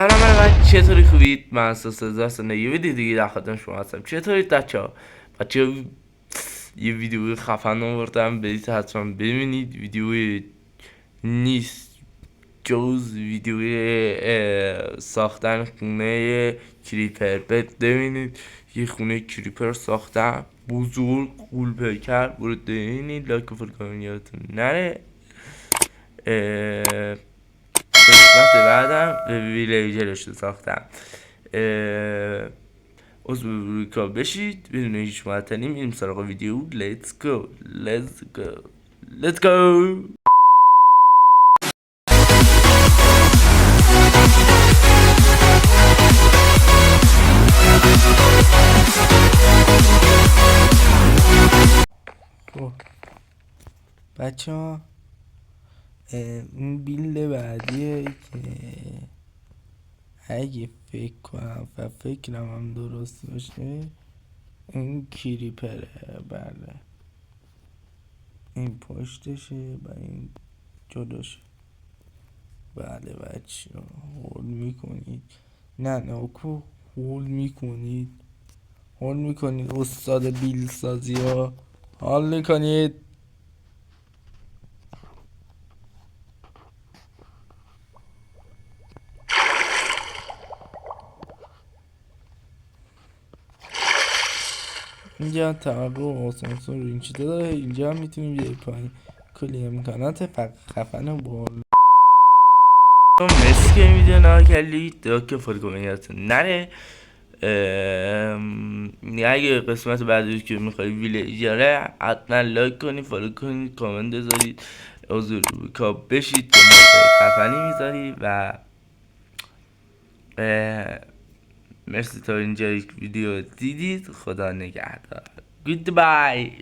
من چطوری خوبید؟ من اساس داستان یه ویدیو دیگه در خدمت شما هستم. چطورید بچه‌ها؟ یه ویدیو خفن آوردم، برید حتما ببینید. ویدیو نیست جز ویدیو ساختن خونه کریپر. ببینید یه خونه کریپر ساختم بزرگ، غول پیکر. برید ببینید، لایک و فالو کنید یادتون نره. قسمت بعدم ویلیجرش رو ساختم. عضو رویکا بشید بدون هیچ معطلی. میریم سراغ ویدیو. Let's go. خب بچه ها، این بیلد بعدیه که اگه فکر کنم و فکرم هم درست باشه این کریپره. بله، این پشتشه و این جلوشه. بله بچه ها، هول میکنید. نه اکو هول میکنید استاد بیل سازی ها. حال میکنید. اینجا توقع و آسانسور این چیزا داره. اینجا هم میتونیم بیایی پایین. کلی امکانات خفن و بال. مرسی که این ویدیو نها کردید. که فالو نره. اگه قسمت بعدی که میخوایی ویلیجره حتما لایک کنید، فالو کنید، کامنت بذارید، عضو رویکا بشید که موقع خفنی میذاری. و مرسی تا اینجا ویدیو دیدید. خدا نگهدار. گودبای.